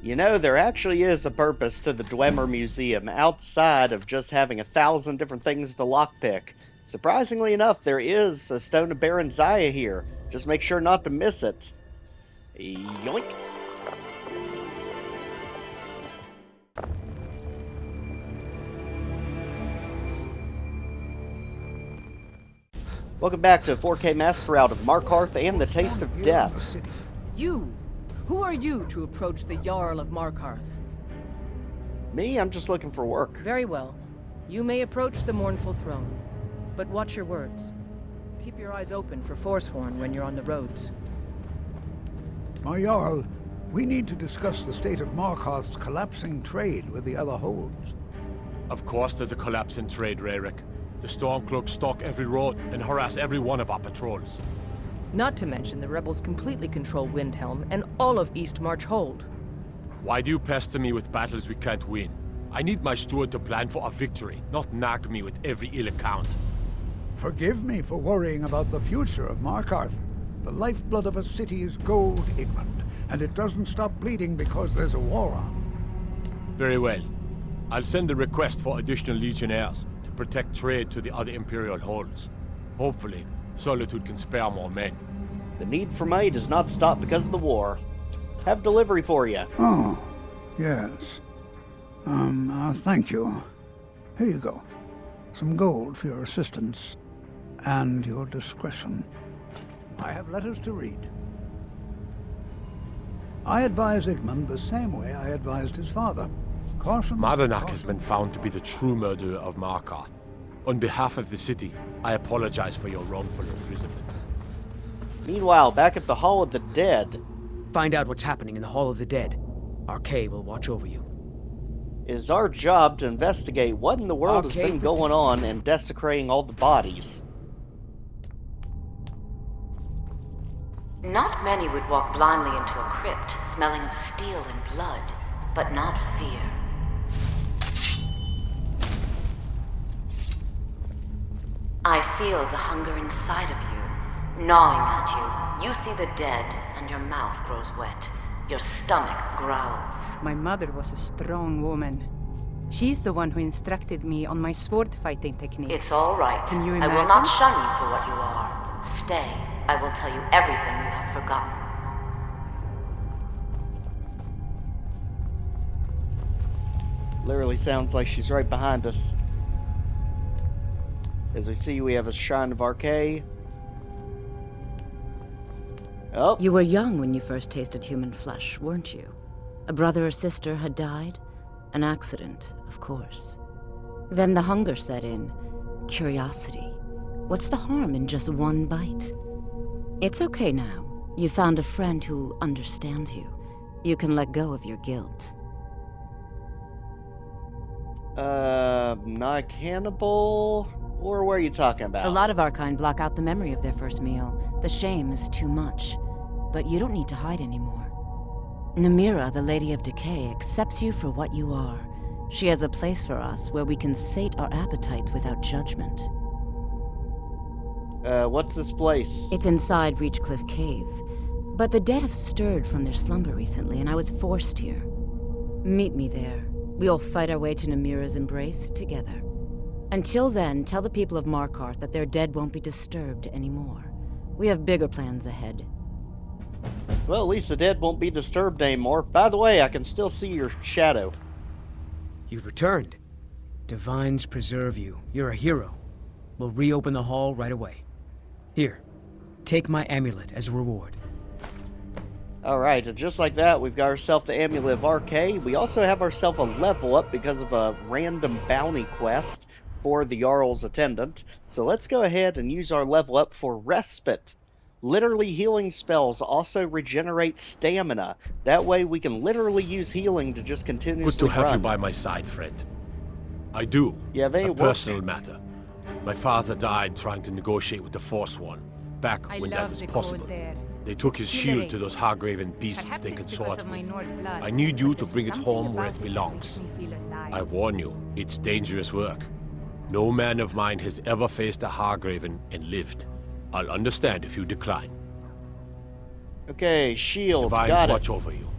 You know, there actually is a purpose to the Dwemer Museum outside of just having 1,000 different things to lockpick. Surprisingly enough, there is a Stone of Barenziah here. Just make sure not to miss it. Yoink! Welcome back to 4K Master Route of Markarth and the Taste of Death. You! Who are you to approach the Jarl of Markarth? Me? I'm just looking for work. Very well. You may approach the mournful throne. But watch your words. Keep your eyes open for Forsworn when you're on the roads. My Jarl, we need to discuss the state of Markarth's collapsing trade with the other holds. Of course there's a collapse in trade, Raric. The Stormcloaks stalk every road and harass every one of our patrols. Not to mention the rebels completely control Windhelm and all of East March Hold. Why do you pester me with battles we can't win? I need my steward to plan for a victory, not nag me with every ill account. Forgive me for worrying about the future of Markarth. The lifeblood of a city is gold, Igmund, and it doesn't stop bleeding because there's a war on. Very well. I'll send a request for additional legionnaires to protect trade to the other Imperial holds. Hopefully, Solitude can spare more men. The need for money does not stop because of the war. Have delivery for you. Oh, yes. Thank you. Here you go. Some gold for your assistance and your discretion. I have letters to read. I advise Igmund the same way I advised his father. Caution. Mardanak has been found to be the true murderer of Markarth. On behalf of the city, I apologize for your wrongful imprisonment. Meanwhile, back at the Hall of the Dead. Find out what's happening in the Hall of the Dead. RK will watch over you. It is our job to investigate what in the world has been going on and desecrating all the bodies. Not many would walk blindly into a crypt, smelling of steel and blood, but not fear. I feel the hunger inside of you, gnawing at you. You see the dead, and your mouth grows wet. Your stomach growls. My mother was a strong woman. She's the one who instructed me on my sword fighting technique. It's all right. Can you I imagine? will not shun you for what you are. Stay. I will tell you everything you have forgotten. Literally sounds like she's right behind us. As we see, we have a Shrine of RK. Oh. You were young when you first tasted human flesh, weren't you? A brother or sister had died? An accident, of course. Then the hunger set in. Curiosity. What's the harm in just one bite? It's okay now. You found a friend who understands you. You can let go of your guilt. Not cannibal? Or what are you talking about? A lot of our kind block out the memory of their first meal. The shame is too much. But you don't need to hide anymore. Namira, the Lady of Decay, accepts you for what you are. She has a place for us where we can sate our appetites without judgment. What's this place? It's inside Reachcliff Cave. But the dead have stirred from their slumber recently, and I was forced here. Meet me there. We'll fight our way to Namira's embrace together. Until then, tell the people of Markarth that their dead won't be disturbed anymore. We have bigger plans ahead. Well, at least the dead won't be disturbed anymore. By the way, I can still see your shadow. You've returned. Divines preserve you. You're a hero. We'll reopen the hall right away. Here, take my amulet as a reward. Alright, and just like that, we've got ourselves the Amulet of RK. We also have ourselves a level up because of a random bounty quest for the Jarl's attendant. So let's go ahead and use our level up for Respite. Literally healing spells also regenerate stamina. That way we can literally use healing to just continuously Good to have run. you by my side, friend. I do. You have any a work? personal matter. My father died trying to negotiate with the Forsworn, back when that was possible. They took his shield to those Hagraven beasts they consorted with. I need you to bring it home where it belongs. I warn you, it's dangerous work. No man of mine has ever faced a Hagraven and lived. I'll understand if you decline. Okay, shield, Divines got it. watch over you.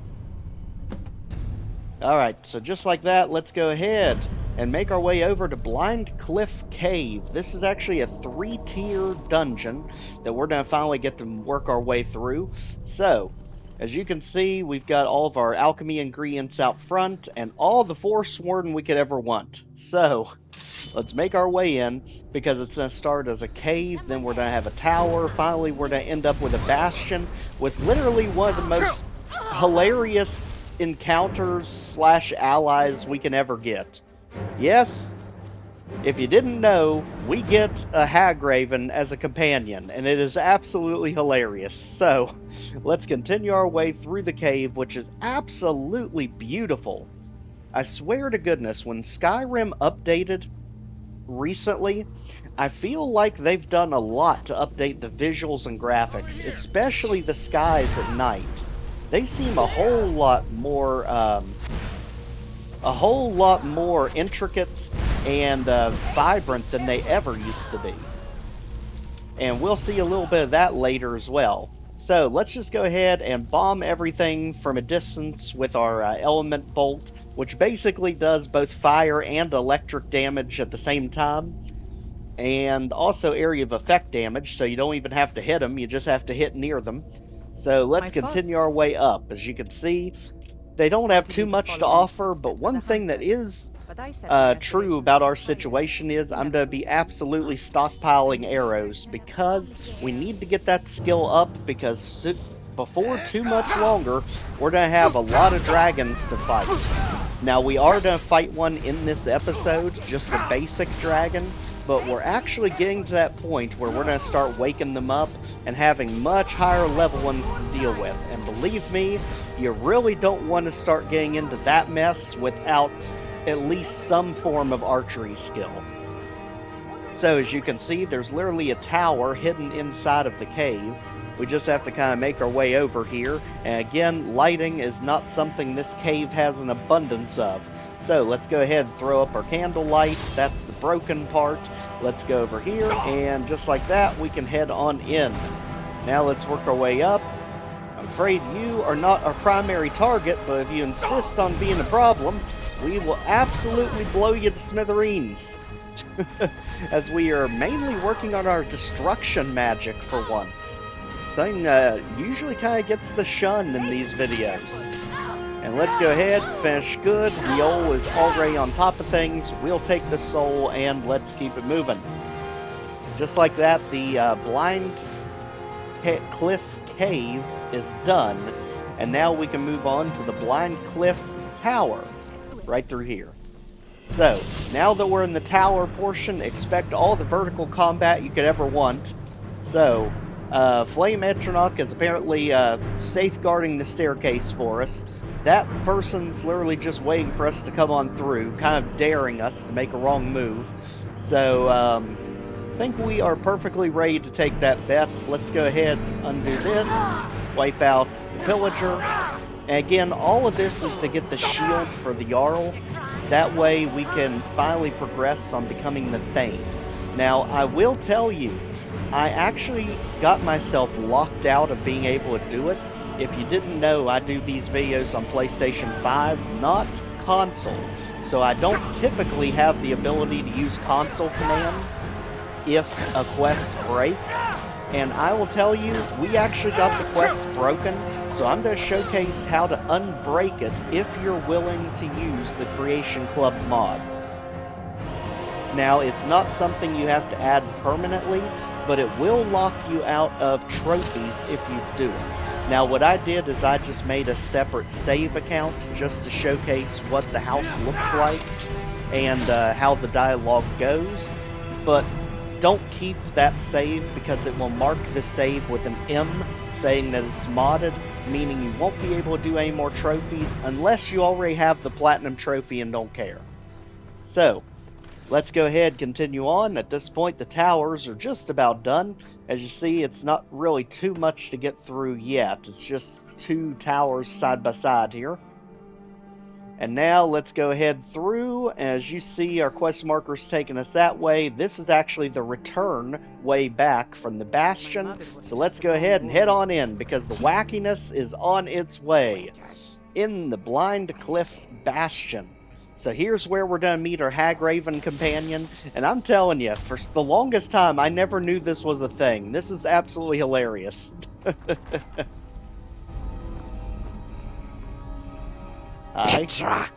Alright, so just like that, let's go ahead and make our way over to Blindcliff Cave. This is actually a 3-tier dungeon that we're going to finally get to work our way through. So, as you can see, we've got all of our alchemy ingredients out front and all the Forsworn we could ever want. So, let's make our way in, because it's going to start as a cave, then we're going to have a tower, finally we're going to end up with a bastion, with literally one of the most hilarious encounters slash allies we can ever get. Yes, if you didn't know, we get a Hagraven as a companion, and it is absolutely hilarious. So, let's continue our way through the cave, which is absolutely beautiful. I swear to goodness, when Skyrim updated recently, I feel like they've done a lot to update the visuals and graphics, especially the skies at night. They seem a whole lot more intricate and vibrant than they ever used to be. And we'll see a little bit of that later as well. So let's just go ahead and bomb everything from a distance with our element bolt, which basically does both fire and electric damage at the same time. And also area of effect damage, so you don't even have to hit them, you just have to hit near them. So let's continue our way up. As you can see, they don't have too much to offer, but one thing that is true about our situation is I'm going to be absolutely stockpiling arrows, because we need to get that skill up, because before too much longer, we're going to have a lot of dragons to fight. Now, we are going to fight one in this episode, just a basic dragon, but we're actually getting to that point where we're going to start waking them up and having much higher level ones to deal with. And believe me, you really don't want to start getting into that mess without at least some form of archery skill. So as you can see, there's literally a tower hidden inside of the cave. We just have to kind of make our way over here. And again, lighting is not something this cave has an abundance of. So let's go ahead and throw up our candle lights. That's the broken part. Let's go over here, and just like that, we can head on in. Now let's work our way up. I'm afraid you are not our primary target, but if you insist on being a problem, we will absolutely blow you to smithereens. As we are mainly working on our destruction magic for once. Something usually kind of gets the shun in these videos. And let's go ahead, finish good. Eola is already on top of things. We'll take the soul and let's keep it moving. Just like that, the Blindcliff Cave is done. And now we can move on to the Blindcliff Tower, right through here. So, now that we're in the tower portion, expect all the vertical combat you could ever want. So, Flame Etronach is apparently safeguarding the staircase for us. That person's literally just waiting for us to come on through, kind of daring us to make a wrong move. So, I think we are perfectly ready to take that bet. Let's go ahead, undo this, wipe out the Pillager. And again, all of this is to get the shield for the Jarl. That way we can finally progress on becoming the Thane. Now, I will tell you, I actually got myself locked out of being able to do it. If you didn't know, I do these videos on PlayStation 5, not console. So I don't typically have the ability to use console commands if a quest breaks. And I will tell you, we actually got the quest broken, so I'm going to showcase how to unbreak it if you're willing to use the Creation Club mods. Now, it's not something you have to add permanently, but it will lock you out of trophies if you do it. Now, what I did is I just made a separate save account just to showcase what the house looks like and how the dialogue goes. But don't keep that save, because it will mark the save with an M saying that it's modded, meaning you won't be able to do any more trophies unless you already have the Platinum Trophy and don't care. So, let's go ahead and continue on. At this point, the towers are just about done. As you see, it's not really too much to get through yet. It's just 2 towers side by side here. And now let's go ahead through. As you see, our quest marker's taking us that way. This is actually the return way back from the Bastion. So let's go ahead and head on in, because the wackiness is on its way. in the Blind Cliff Bastion. So here's where we're going to meet our Hagraven companion, and I'm telling you, for the longest time, I never knew this was a thing. This is absolutely hilarious. Petra!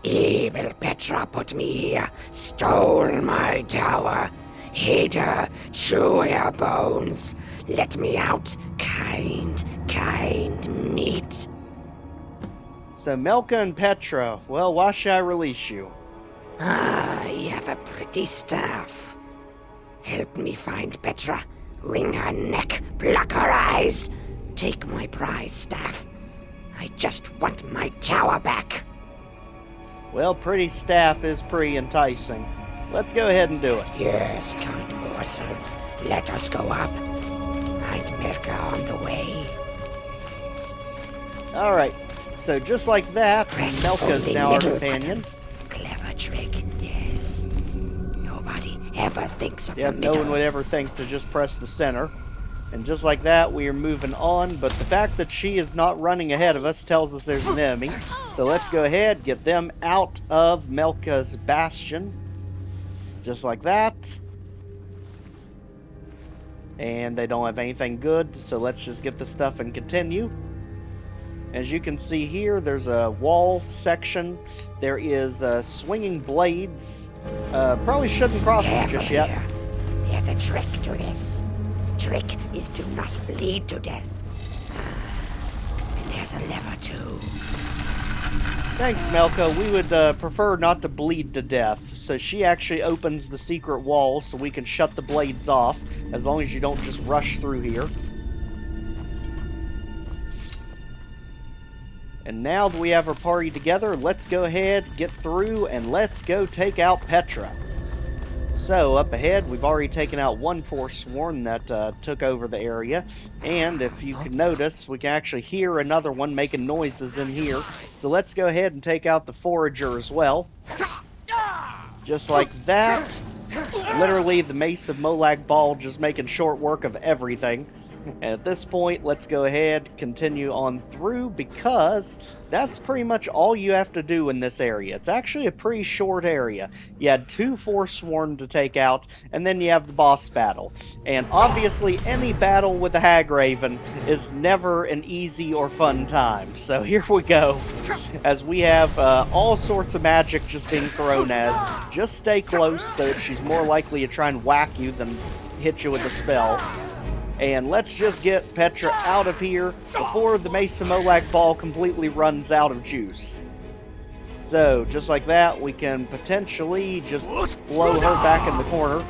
Evil Petra put me here, stole my tower, hid her, chew her bones. Let me out, kind meat. So Melka and Petra, well, why should I release you? You have a pretty staff. Help me find Petra, wring her neck, pluck her eyes. Take my prize staff. I just want my tower back. Well, pretty staff is pretty enticing. Let's go ahead and do it. Yes, kind morsel. Let us go up. Find Melka on the way. Alright, so just like that, Melka's now our companion. Button. Clever trick, yes. Nobody ever thinks of the Yep, no middle. one would ever think to just press the center. And just like that, we are moving on, but the fact that she is not running ahead of us tells us there's an enemy. So let's go ahead, get them out of Melka's bastion. Just like that. And they don't have anything good, so let's just get the stuff and continue. As you can see here, there's a wall section. There is swinging blades. Probably shouldn't cross them just yet. Here. There's a trick to this. Trick is to not bleed to death. And there's a lever too. Thanks, Melka. We would prefer not to bleed to death. So she actually opens the secret wall so we can shut the blades off, as long as you don't just rush through here. And now that we have our party together, let's go ahead, get through, and let's go take out Petra. So, up ahead, we've already taken out one Forsworn that took over the area. And if you can notice, we can actually hear another one making noises in here. So let's go ahead and take out the Forager as well. Just like that. Literally, the Mace of Molag Bal just making short work of everything. And at this point, let's go ahead, continue on through, because that's pretty much all you have to do in this area. It's actually a pretty short area. You had 2 Forsworn to take out, and then you have the boss battle. And obviously, any battle with a Hagraven is never an easy or fun time. So here we go, as we have all sorts of magic just being thrown as. Just stay close so that she's more likely to try and whack you than hit you with a spell. And let's just get Petra out of here before the Mace of Molag Bal completely runs out of juice. So, just like that, we can potentially just blow her back in the corner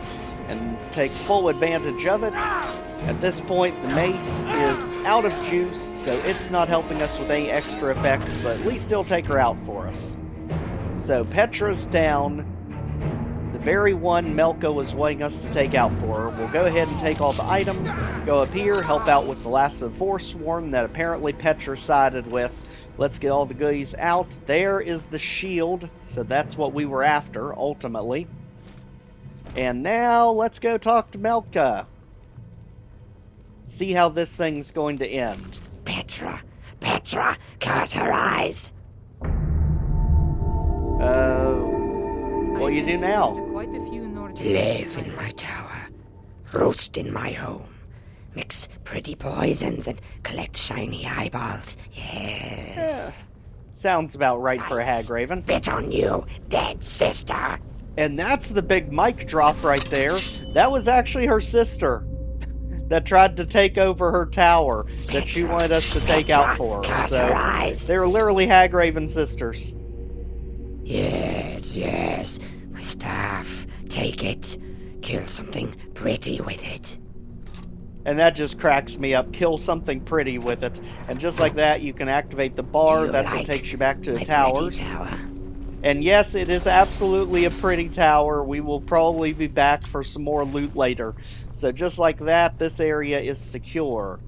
and take full advantage of it. At this point, the Mace is out of juice, so it's not helping us with any extra effects, but at least it'll take her out for us. So, Petra's down. Very one Melka was wanting us to take out for her. We'll go ahead and take all the items, go up here, help out with the last of the Forsworn that apparently Petra sided with. Let's get all the goodies out. There is the shield, so that's what we were after, ultimately. And now, let's go talk to Melka. See how this thing's going to end. Petra, close her eyes. What do you do now? Live in my tower, roost in my home, mix pretty poisons and collect shiny eyeballs. Yes. Sounds about right for a Hagraven. Spit on you, dead sister. And that's the big mic drop right there. That was actually her sister that tried to take over her tower that she wanted us to take out for her. So they were literally Hagraven sisters. Yes. My staff. Take it. Kill something pretty with it. And that just cracks me up. Kill something pretty with it. And just like that, you can activate the bar. That's what takes you back to the towers. And yes, it is absolutely a pretty tower. We will probably be back for some more loot later. So just like that, this area is secure.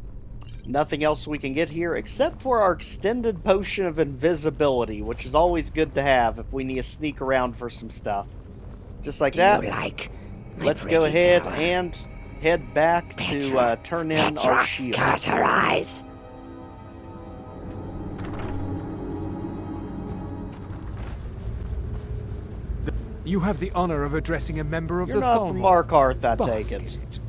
Nothing else we can get here except for our extended potion of invisibility, which is always good to have if we need to sneak around for some stuff. Just like that, let's go ahead and head back to turn in our shield. Close her eyes. You have the honor of addressing a member of You're the not from Thalmor. Markarth, I Bask take in it.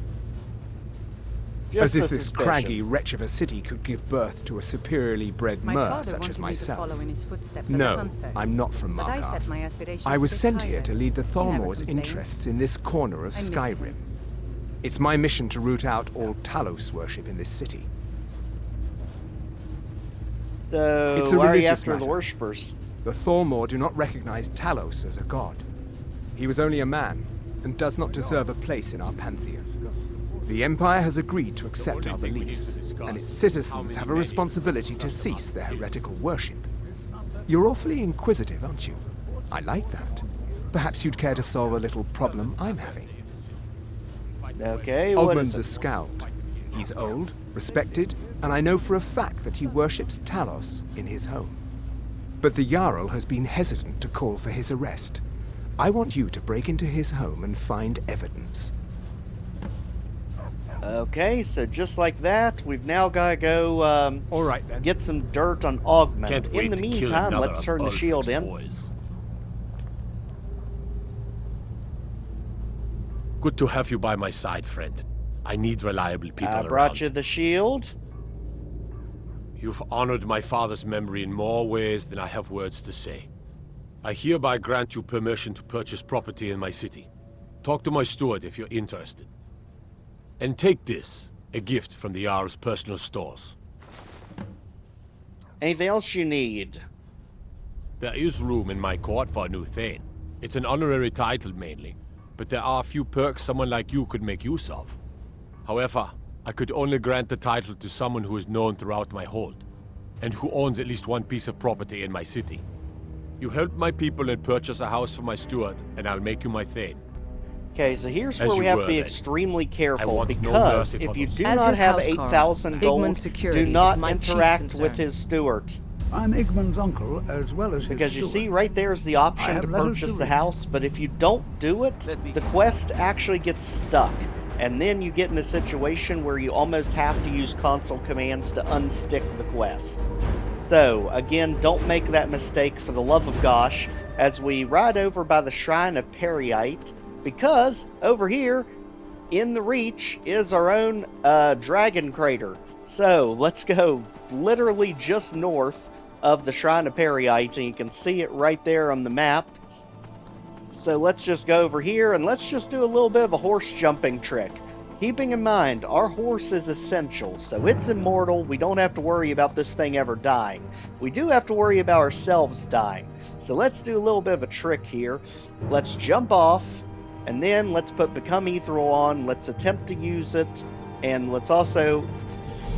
As Just if a this suspicion. craggy wretch of a city could give birth to a superiorly bred My mer father such wanted as me to myself. follow in his footsteps as a No, hunter, I'm not from but I set Markarth. my aspirations I was to sent here Skyrim. to lead the I never Thalmor's complained. interests in this corner of I miss Skyrim. him. It's my mission to root out all Talos worship in this city. So, It's a why are you religious after the matter. worshippers? The Thalmor do not recognize Talos as a god. He was only a man, and does not deserve a place in our pantheon. The Empire has agreed to accept our beliefs, and its citizens have a responsibility to cease their heretical worship. You're awfully inquisitive, aren't you? I like that. Perhaps you'd care to solve a little problem I'm having. Okay, what Ogmund is the it? Skald. He's old, respected, and I know for a fact that he worships Talos in his home. But the Jarl has been hesitant to call for his arrest. I want you to break into his home and find evidence. Okay, so just like that, we've now got to go All right then. get some dirt on Ogmund. Can't In wait the to kill meantime, another let's of turn the shield Ulfric's in. boys. Good to have you by my side, friend. I need reliable people I around. brought you the shield. You've honored my father's memory in more ways than I have words to say. I hereby grant you permission to purchase property in my city. Talk to my steward if you're interested. And take this, a gift from the Jarl's personal stores. Anything else you need? There is room in my court for a new Thane. It's an honorary title mainly, but there are a few perks someone like you could make use of. However, I could only grant the title to someone who is known throughout my hold, and who owns at least one piece of property in my city. You help my people and purchase a house for my steward, and I'll make you my Thane. Okay, so here's As where we you have were to be then. extremely I careful want no because mercy if for you those. do As not his have housecarl, 8,000 gold, Igmund's security do is not my chief interact concern. with his steward. I'm Igmund's uncle as well as his Because you steward. see, right there is the option have to letters purchase to the read. house, but if you don't do it, the quest actually gets stuck. And then you get in a situation where you almost have to use console commands to unstick the quest. So, again, don't make that mistake for the love of gosh, as we ride over by the Shrine of Peryite, because over here, in the Reach, is our own Dragon Crater. So, let's go literally just north of the Shrine of Peryite, and you can see it right there on the map. So let's just go over here, and let's just do a little bit of a horse jumping trick. Keeping in mind, our horse is essential, so it's immortal. We don't have to worry about this thing ever dying. We do have to worry about ourselves dying. So let's do a little bit of a trick here. Let's jump off, and then let's put Become Ethereal on. Let's attempt to use it, and let's also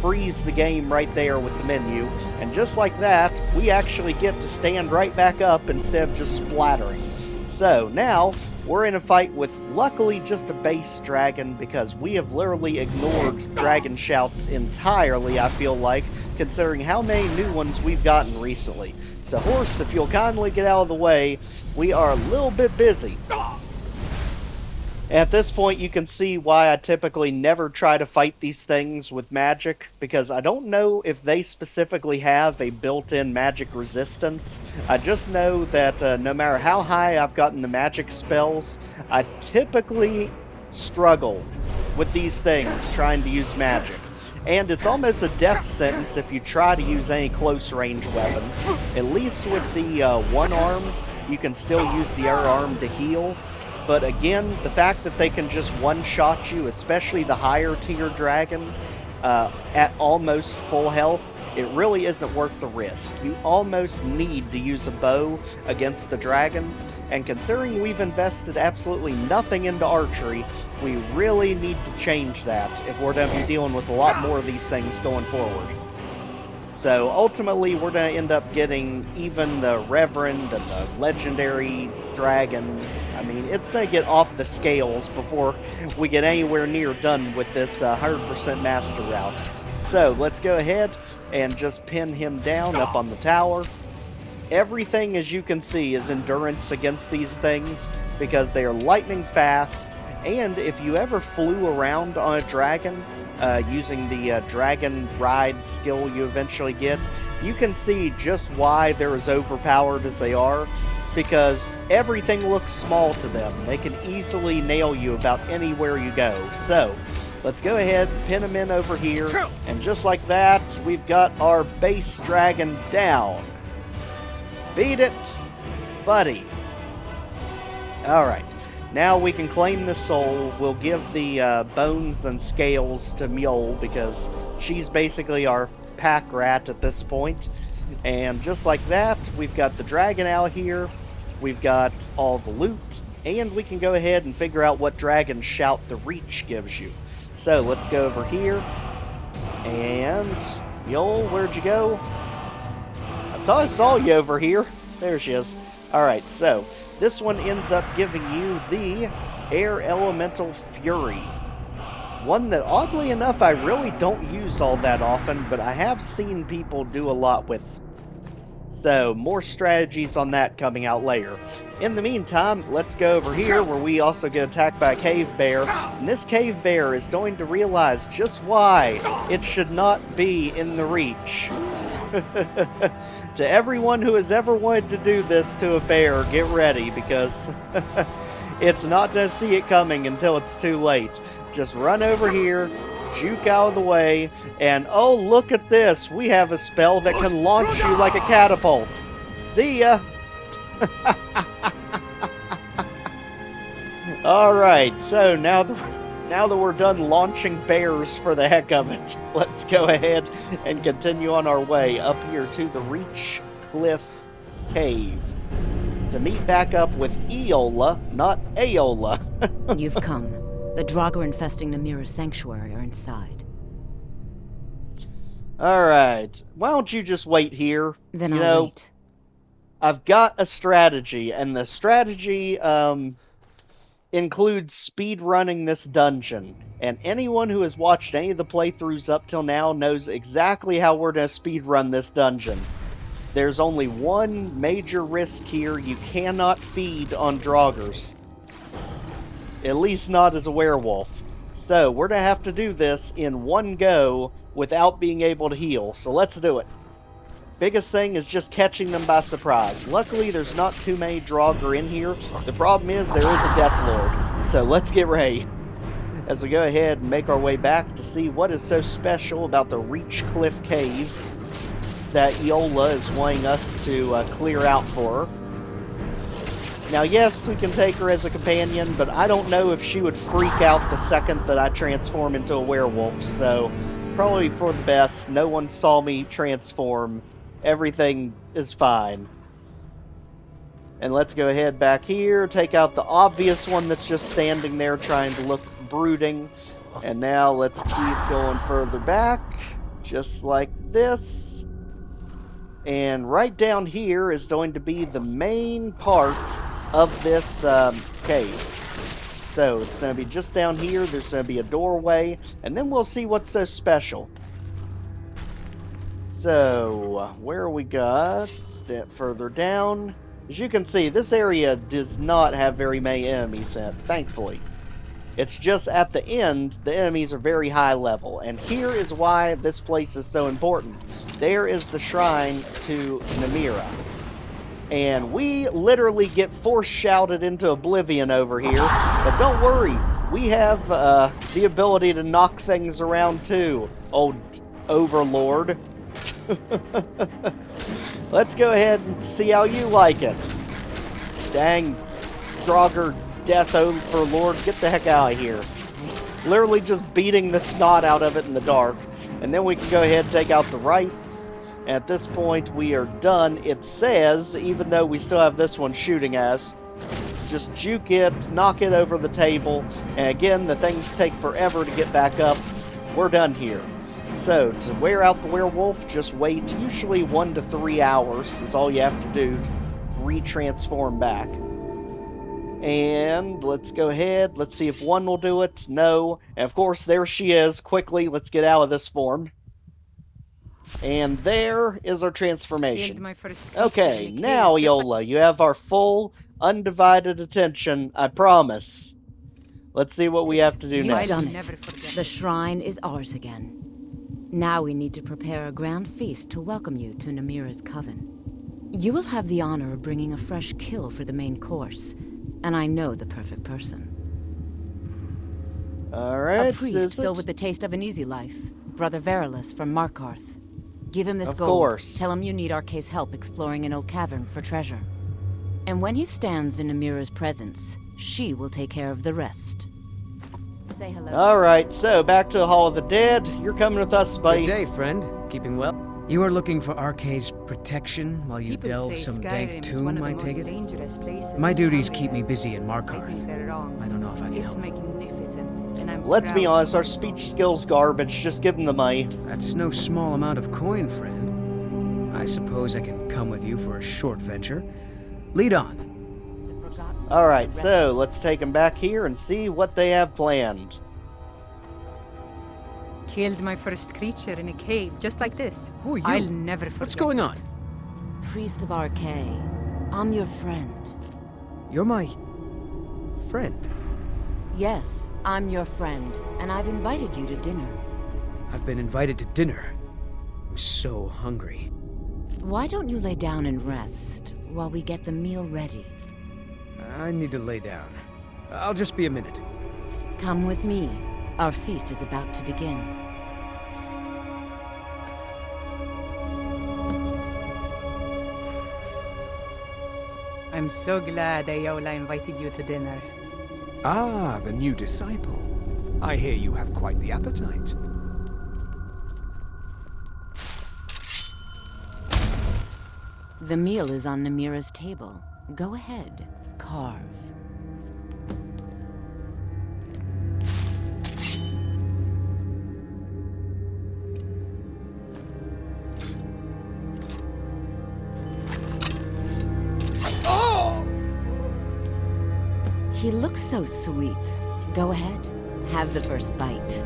freeze the game right there with the menu. And just like that, we actually get to stand right back up instead of just splattering. So now, we're in a fight with, luckily, just a base dragon, because we have literally ignored dragon shouts entirely, I feel like, considering how many new ones we've gotten recently. So horse, if you'll kindly get out of the way, we are a little bit busy. At this point, you can see why I typically never try to fight these things with magic, because I don't know if they specifically have a built-in magic resistance. I just know that no matter how high I've gotten the magic spells, I typically struggle with these things trying to use magic. And it's almost a death sentence if you try to use any close-range weapons. At least with the one-armed, you can still use the other arm to heal. But again, the fact that they can just one-shot you, especially the higher tier dragons, at almost full health, it really isn't worth the risk. You almost need to use a bow against the dragons, and considering we've invested absolutely nothing into archery, we really need to change that if we're going to be dealing with a lot more of these things going forward. So ultimately, we're going to end up getting even the Reverend and the Legendary Dragons. I mean, it's going to get off the scales before we get anywhere near done with this 100% Master route. So let's go ahead and just pin him down up on the tower. Everything, as you can see, is endurance against these things because they are lightning fast. And if you ever flew around on a dragon, using the dragon ride skill you eventually get, you can see just why they're as overpowered as they are. because everything looks small to them. They can easily nail you about anywhere you go. So, let's go ahead and pin them in over here. And just like that, we've got our base dragon down. Beat it, buddy. Alright. Now we can claim the soul. We'll give the bones and scales to Mjol because she's basically our pack rat at this point. And just like that, we've got the dragon out here. We've got all the loot. And we can go ahead and figure out what dragon shout the reach gives you. So let's go over here. And Mjol, where'd you go? I thought I saw you over here. There she is. Alright, so this one ends up giving you the Air Elemental Fury. One that, oddly enough, I really don't use all that often, but I have seen people do a lot with. So, more strategies on that coming out later. In the meantime, let's go over here where we also get attacked by a cave bear. And this cave bear is going to realize just why it should not be in the reach. To everyone who has ever wanted to do this to a bear, get ready, because it's not to see it coming until it's too late. Just run over here, juke out of the way, and oh, look at this! We have a spell that can launch you like a catapult. See ya! Alright, so now that we're done launching bears for the heck of it, let's go ahead and continue on our way up here to the Reachcliff Cave to meet back up with Eola, not Eola. You've come. The Draugr infesting Namira's sanctuary are inside. Alright, why don't you just wait here? Then I'll wait. I've got a strategy, and the strategy includes speed running this dungeon. And anyone who has watched any of the playthroughs up till now knows exactly how we're going to speed run this dungeon. There's only one major risk here. You cannot feed on Draugrs. At least not as a werewolf. So, we're going to have to do this in one go without being able to heal. So let's do it. Biggest thing is just catching them by surprise. Luckily, there's not too many Draugr in here. The problem is there is a Death Lord. So let's get ready. As we go ahead and make our way back to see what is so special about the Reachcliff Cave that Eola is wanting us to clear out for her. Now, yes, we can take her as a companion, but I don't know if she would freak out the second that I transform into a werewolf, so probably for the best. No one saw me transform. Everything is fine. And let's go ahead back here, take out the obvious one that's just standing there trying to look brooding. And now let's keep going further back, just like this. And right down here is going to be the main part of this cave. So it's going to be just down here. There's going to be a doorway, and then we'll see what's so special. So where we got? Step further down. As you can see, this area does not have very many enemies in it, thankfully. It's just at the end, the enemies are very high level, and here is why this place is so important. There is the shrine to Namira. And we literally get force-shouted into oblivion over here. But don't worry, we have the ability to knock things around too, old overlord. Let's go ahead and see how you like it. Dang, Draugr Death Overlord, get the heck out of here. Literally just beating the snot out of it in the dark. And then we can go ahead and take out the rights. At this point, we are done. It says, even though we still have this one shooting us, just juke it, knock it over the table, and again, the things take forever to get back up. We're done here. So, to wear out the werewolf, just wait. Usually 1 to 3 hours is all you have to do to retransform back. And let's go ahead. Let's see if one will do it. No. And of course, there she is. Quickly, let's get out of this form. And there is our transformation. Okay, now, Eola, you have our full, undivided attention, I promise. Let's see what we have to do next. You've done it. The shrine is ours again. Now we need to prepare a grand feast to welcome you to Namira's coven. You will have the honor of bringing a fresh kill for the main course, and I know the perfect person. Alright. A priest filled with the taste of an easy life. Brother Verilus from Markarth. Give him this Of gold. course. Tell him you need Arkay's help exploring an old cavern for treasure. And when he stands in Namira's presence, she will take care of the rest. Say hello. Alright, so back to the Hall of the Dead. You're coming with us, buddy. Good day, friend. Keeping well? You are looking for Arkay's protection while you People delve say some Skyrim dank is one tomb, of the I most take it? dangerous places My in duties Namira. keep me busy in I think Markarth. they're wrong. I don't know if I can It's help. magnificent, and I'm Let's be proud honest, to our be speech skills garbage. Just give them the money. That's no small amount of coin, friend. I suppose I can come with you for a short venture. Lead on. Alright, so let's take them back here and see what they have planned. Killed my first creature in a cave, just like this. Who are you? I'll never forget. What's going on? Priest of Arkay, I'm your friend. You're my... friend. Yes, I'm your friend, and I've invited you to dinner. I've been invited to dinner. I'm so hungry. Why don't you lay down and rest while we get the meal ready? I need to lay down. I'll just be a minute. Come with me. Our feast is about to begin. I'm so glad Eola invited you to dinner. Ah, the new disciple. I hear you have quite the appetite. The meal is on Namira's table. Go ahead, carve. He looks so sweet. Go ahead, have the first bite.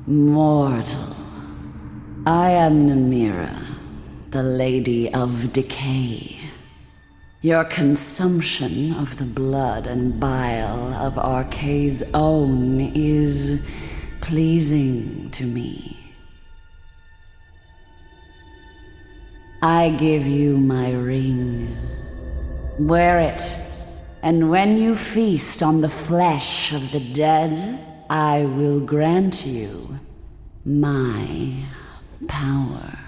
Mortal, I am Namira, the Lady of Decay. Your consumption of the blood and bile of Arkay's own is pleasing to me. I give you my ring. Wear it, and when you feast on the flesh of the dead, I will grant you my power.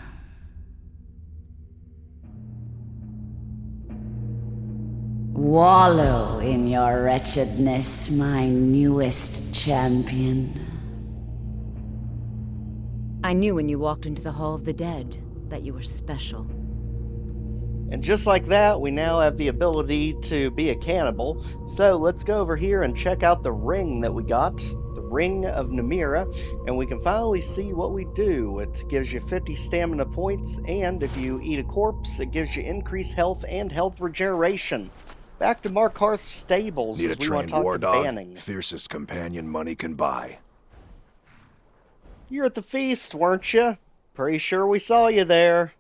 Wallow in your wretchedness, my newest champion. I knew when you walked into the Hall of the Dead that you were special. And just like that, we now have the ability to be a cannibal. So let's go over here and check out the ring that we got. The Ring of Namira. And we can finally see what we do. It gives you 50 stamina points. And if you eat a corpse, it gives you increased health and health regeneration. Back to Markarth Stables. Need a as we want trained to talk war to dog? Banning. Fiercest companion money can buy. You're at the feast, weren't you? Pretty sure we saw you there.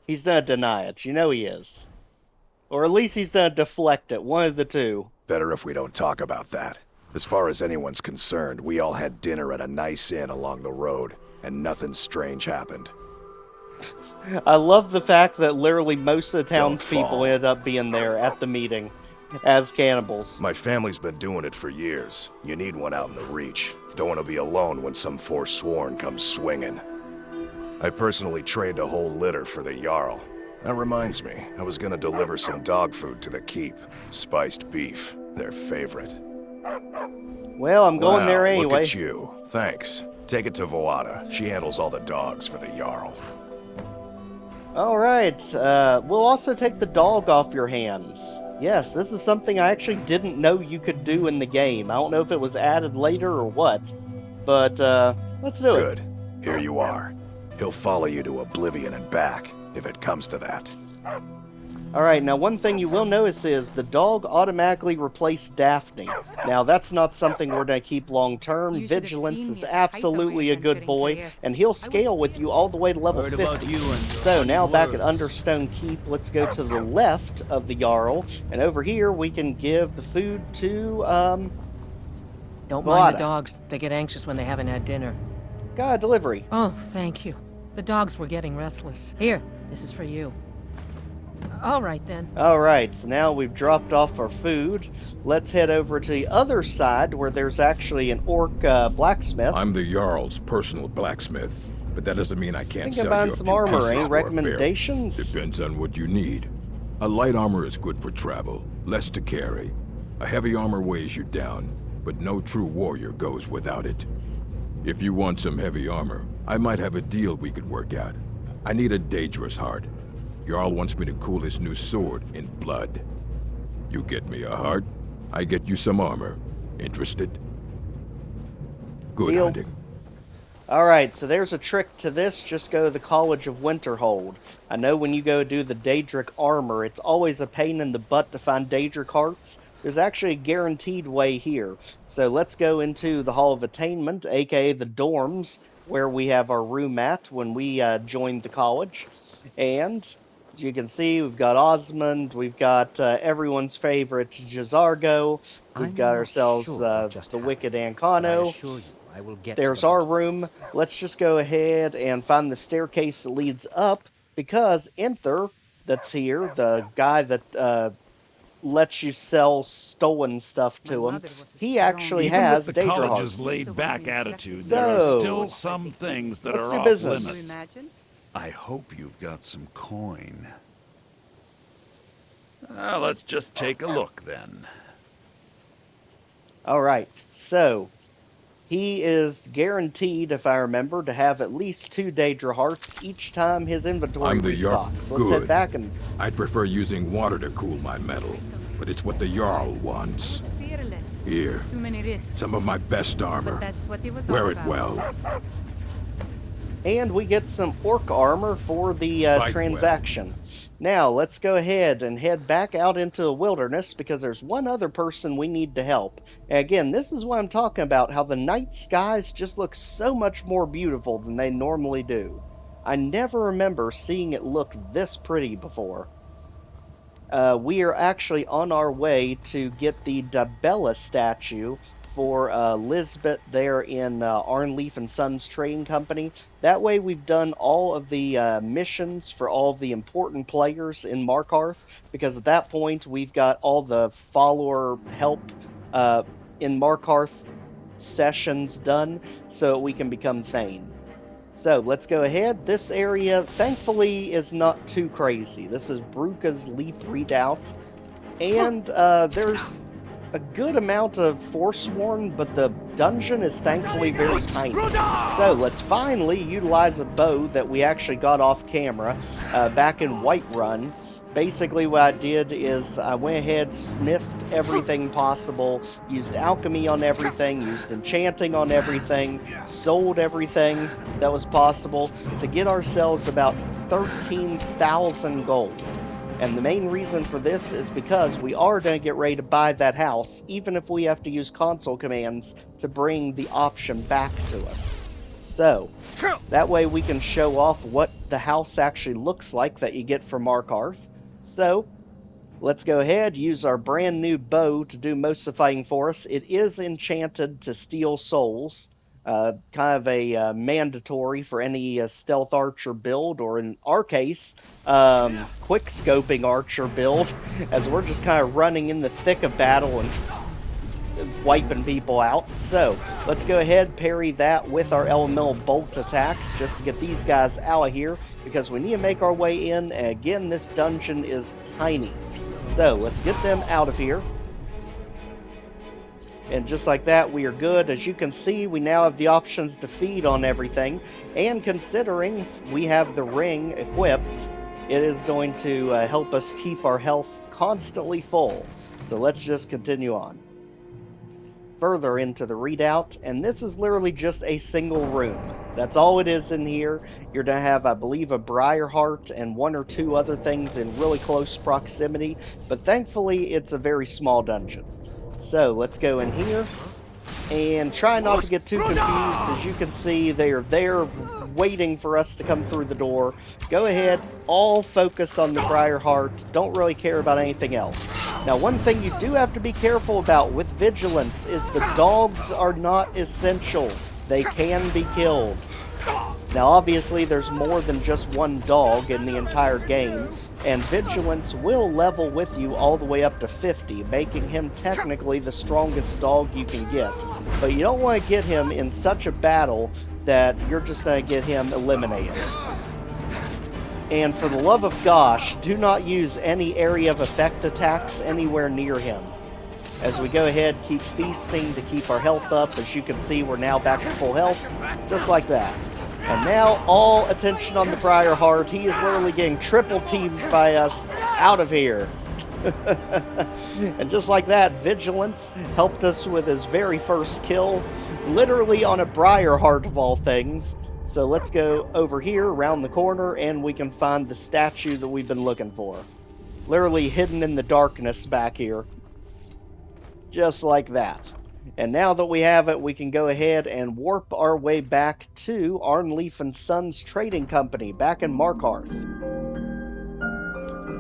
He's gonna deny it. You know he is. Or at least he's gonna deflect it. One of the two. Better if we don't talk about that. As far as anyone's concerned, we all had dinner at a nice inn along the road, and nothing strange happened. I love the fact that literally most of the Don't townspeople fall. ended up being there at the meeting as cannibals. My family's been doing it for years. You need one out in the Reach. Don't want to be alone when some Forsworn comes swinging. I personally trained a whole litter for the Jarl. That reminds me, I was gonna deliver some dog food to the keep. Spiced beef, their favorite. Well, I'm going there Wow, anyway. Look at you. Thanks. Take it to Voada. She handles all the dogs for the Jarl. Alright, we'll also take the dog off your hands. Yes, this is something I actually didn't know you could do in the game. I don't know if it was added later or what, but let's do it. Good. Here you are. He'll follow you to oblivion and back, if it comes to that. Alright, now one thing you will notice is the dog automatically replaced Daphne. Now that's not something we're going to keep long term. You should have Vigilance seen is me absolutely a hideaway good adventuring boy, career. and he'll I was scale with you all the way to level Heard 50. about you and your So now funny back at words. Understone Keep, let's go to the left of the Jarl, and over here we can give the food to Don't Glada. mind the dogs. They get anxious when they haven't had dinner. Got a delivery. Oh, thank you. The dogs were getting restless. Here, this is for you. All right, then. All right, so now we've dropped off our food. Let's head over to the other side where there's actually an orc blacksmith. I'm the Jarl's personal blacksmith, but that doesn't mean I can't Thinking sell about you a some few armor, pieces eh? for a Recommendations? fair. Depends on what you need. A light armor is good for travel, less to carry. A heavy armor weighs you down, but no true warrior goes without it. If you want some heavy armor, I might have a deal we could work out. I need a dangerous heart. Jarl wants me to cool his new sword in blood. You get me a heart, I get you some armor. Interested? Good Deal. hunting. Alright, so there's a trick to this. Just go to the College of Winterhold. I know when you go do the Daedric armor, it's always a pain in the butt to find Daedric hearts. There's actually a guaranteed way here. So let's go into the Hall of Attainment, aka the dorms, where we have our room at when we joined the college. And as you can see, we've got Osmond, we've got everyone's favorite Jazargo, we've got ourselves the Wicked Ancano. There's our room. Let's just go ahead and find the staircase that leads up, because Enther, that's here, the guy that lets you sell stolen stuff to him, he actually has Even with the Daedra college's hearts. laid-back attitude, So, there are still some things that let's are do off business. limits. I hope you've got some coin. Let's just take a look then. Alright, so he is guaranteed, if I remember, to have at least 2 Daedra hearts each time his inventory I'm the Jarl. restocks. Let's head Good. back and... I'd prefer using water to cool my metal, but it's what the Jarl wants. Here, some of my best armor. Wear it well. And we get some orc armor for the Fight transaction. Now, let's go ahead and head back out into the wilderness, because there's one other person we need to help. And again, this is what I'm talking about, how the night skies just look so much more beautiful than they normally do. I never remember seeing it look this pretty before. We are actually on our way to get the Dibella statue for Lisbeth there in Arnleaf and Sons Trading Company. That way we've done all of the missions for all of the important players in Markarth, because at that point we've got all the follower help in Markarth sessions done, so we can become Thane. So let's go ahead. This area, thankfully, is not too crazy. This is Bruca's Leap Redoubt, and there's a good amount of Forsworn, but the dungeon is thankfully very tiny. So let's finally utilize a bow that we actually got off camera back in Whiterun. Basically what I did is I went ahead, smithed everything possible, used alchemy on everything, used enchanting on everything, sold everything that was possible to get ourselves about 13,000 gold. And the main reason for this is because we are going to get ready to buy that house, even if we have to use console commands to bring the option back to us. So, that way we can show off what the house actually looks like that you get from Markarth. So, let's go ahead, use our brand new bow to do most of the fighting for us. It is enchanted to steal souls, kind of a mandatory for any stealth archer build, or in our case, quick scoping archer build, as we're just kind of running in the thick of battle and wiping people out. So, let's go ahead, parry that with our elemental bolt attacks, just to get these guys out of here, because we need to make our way in, and again, this dungeon is tiny. So, let's get them out of here. And just like that, we are good. As you can see, we now have the options to feed on everything, and considering we have the ring equipped, it is going to help us keep our health constantly full. So let's just continue on. Further into the Redoubt, and this is literally just a single room. That's all it is in here. You're going to have, I believe, a Briarheart and 1 or 2 other things in really close proximity, but thankfully it's a very small dungeon. So let's go in here and try not to get too confused. As you can see, they are there waiting for us to come through the door. Go ahead, all focus on the Briarheart. Don't really care about anything else. Now, one thing you do have to be careful about with Vigilance is the dogs are not essential. They can be killed. Now, obviously, there's more than just one dog in the entire game, and Vigilance will level with you all the way up to 50, making him technically the strongest dog you can get. But you don't want to get him in such a battle that you're just going to get him eliminated. And for the love of gosh, do not use any area of effect attacks anywhere near him. As we go ahead, keep feasting to keep our health up. As you can see, we're now back to full health, just like that. And now, all attention on the Briarheart. He is literally getting triple teamed by us. Out of here. And just like that, Vigilance helped us with his very first kill, literally on a Briarheart of all things. So let's go over here, around the corner, and we can find the statue that we've been looking for. Literally hidden in the darkness back here. Just like that. And now that we have it, we can go ahead and warp our way back to Arnleif and Sons Trading Company, back in Markarth.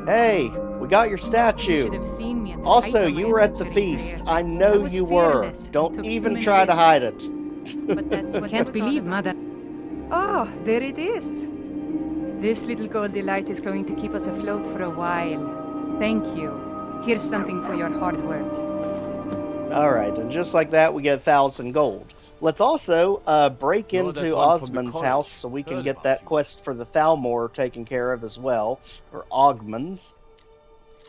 Hey, we got your statue. You should have seen me at the Also, height of you my were at the adventuring feast. career. I know was you were. fearless. Don't Took too even many try to risks. hide it. But that's what Can't believe, Mother. Oh, there it is. This little gold delight is going to keep us afloat for a while. Thank you. Here's something for your hard work. Alright, and just like that, we get 1,000 gold. Let's also break into Osmund's house so we can get that quest for the Thalmor taken care of as well, or Ogmund's.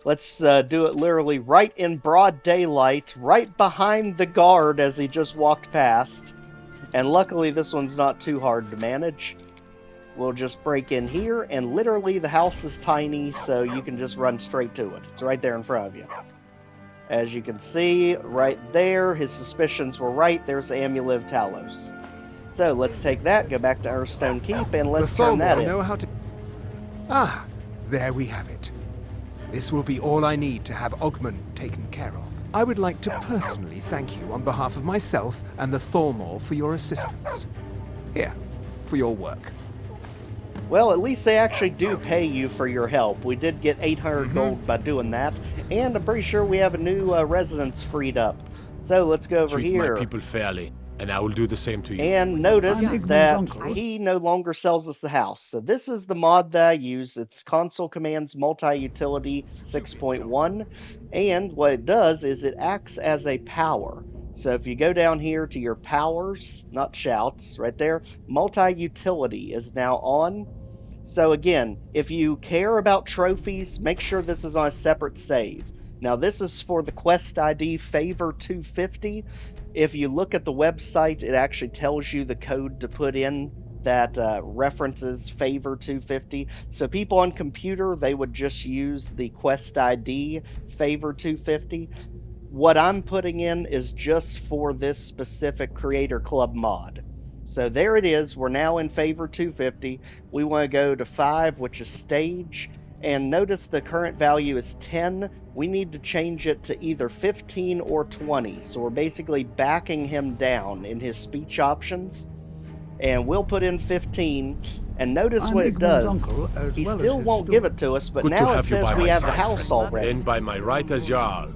Let's do it literally right in broad daylight, right behind the guard as he just walked past. And luckily this one's not too hard to manage. We'll just break in here, and literally the house is tiny, so you can just run straight to it. It's right there in front of you. As you can see, right there, his suspicions were right. There's the Amulet of Talos. So let's take that, go back to Earthstone Keep, and let's turn that in. Know how to... Ah, there we have it. This will be all I need to have Ogmund taken care of. I would like to personally thank you on behalf of myself and the Thalmor for your assistance. Here, for your work. Well, at least they actually do pay you for your help. We did get 800 gold by doing that, and I'm pretty sure we have a new residence freed up. So let's go over Treat here. my people fairly, and I will do the same to you. And notice that he no longer sells us the house. So this is the mod that I use. It's Console Commands Multi-Utility 6.1. And what it does is it acts as a power. So if you go down here to your powers, not shouts, right there, multi-utility is now on. So again, if you care about trophies, make sure this is on a separate save. Now this is for the quest ID Favor 250. If you look at the website, it actually tells you the code to put in that references Favor 250. So people on computer, they would just use the quest ID Favor 250. What I'm putting in is just for this specific Creator Club mod. So there it is. We're now in Favor 250. We want to go to 5, which is Stage. And notice the current value is 10. We need to change it to either 15 or 20. So we're basically backing him down in his speech options. And we'll put in 15. And notice what it does. He still won't give it to us, but now it says we have the house already. Then by my right as Jarl,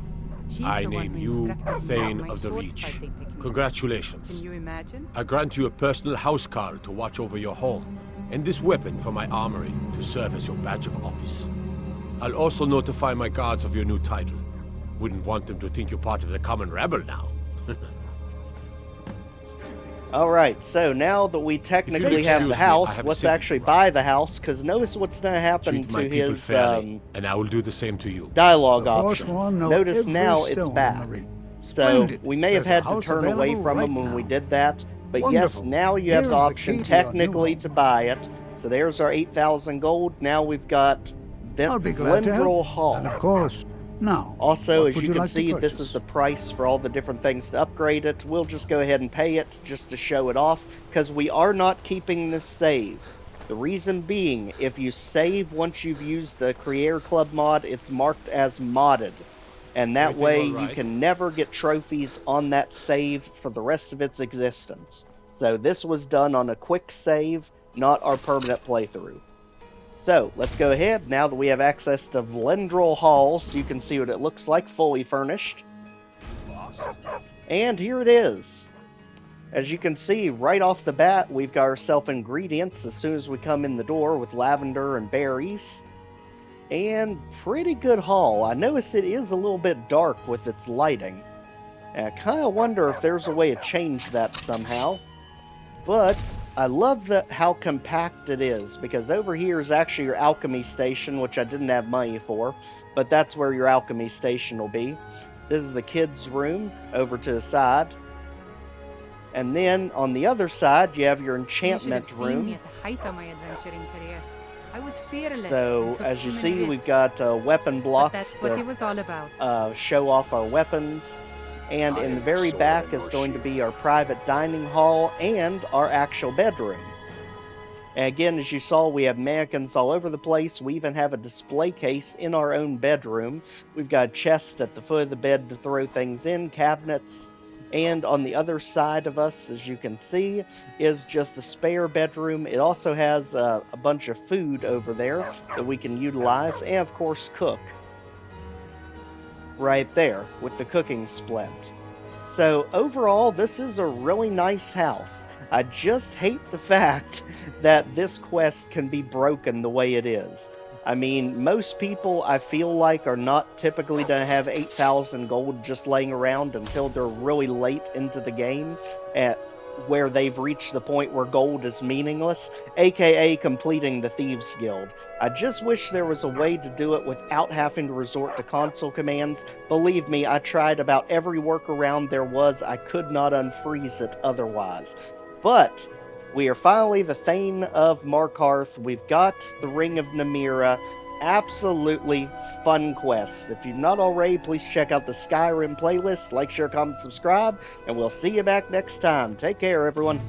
I name you Thane of the Reach. Congratulations. Can you imagine? I grant you a personal housecarl to watch over your home, and this weapon from my armory to serve as your badge of office. I'll also notify my guards of your new title. Wouldn't want them to think you're part of the common rabble now. Alright, so now that we technically have the house, let's actually buy the house, because notice what's going to happen to his and I will do the same to you. Dialogue options. Notice now it's back. So we may have had to turn away from him when we did that, but yes, now you have the option technically to buy it. So there's our 8,000 gold. Now we've got Vlindrel Hall. And of course, now. Also, as you can see, this is the price for all the different things to upgrade it. We'll just go ahead and pay it just to show it off, because we are not keeping this save. The reason being, if you save once you've used the Creator Club mod, it's marked as modded. And that way you can never get trophies on that save for the rest of its existence. So this was done on a quick save, not our permanent playthrough. So, let's go ahead, now that we have access to Vlindrel Hall, so you can see what it looks like, fully furnished. And here it is. As you can see, right off the bat, we've got ourselves ingredients as soon as we come in the door with lavender and berries. And pretty good haul. I notice it is a little bit dark with its lighting. And I kind of wonder if there's a way to change that somehow. But I love how compact it is, because over here is actually your alchemy station, which I didn't have money for, but that's where your alchemy station will be. This is the kids' room over to the side. And then on the other side, you have your enchantment room. Me at the height of my adventuring career. I was fearless. So as you see, we've got weapon blocks. But that's what it was all about. Show off our weapons. And in the very back is going to be our private dining hall and our actual bedroom. And again, as you saw, we have mannequins all over the place. We even have a display case in our own bedroom. We've got a chest at the foot of the bed to throw things in, cabinets. And on the other side of us, as you can see, is just a spare bedroom. It also has a bunch of food over there that we can utilize and, of course, cook. Right there with the cooking splint. So overall, this is a really nice house. I just hate the fact that this quest can be broken the way it is. I mean, most people, I feel like, are not typically going to have 8,000 gold just laying around until they're really late into the game, at where they've reached the point where gold is meaningless, aka completing the Thieves Guild. I just wish there was a way to do it without having to resort to console commands. Believe me, I tried about every workaround there was. I could not unfreeze it otherwise. But we are finally the Thane of Markarth. We've got the Ring of Namira. Absolutely fun quests. If you've not already, please check out the Skyrim playlist. Like, share, comment, subscribe, and we'll see you back next time. Take care, everyone.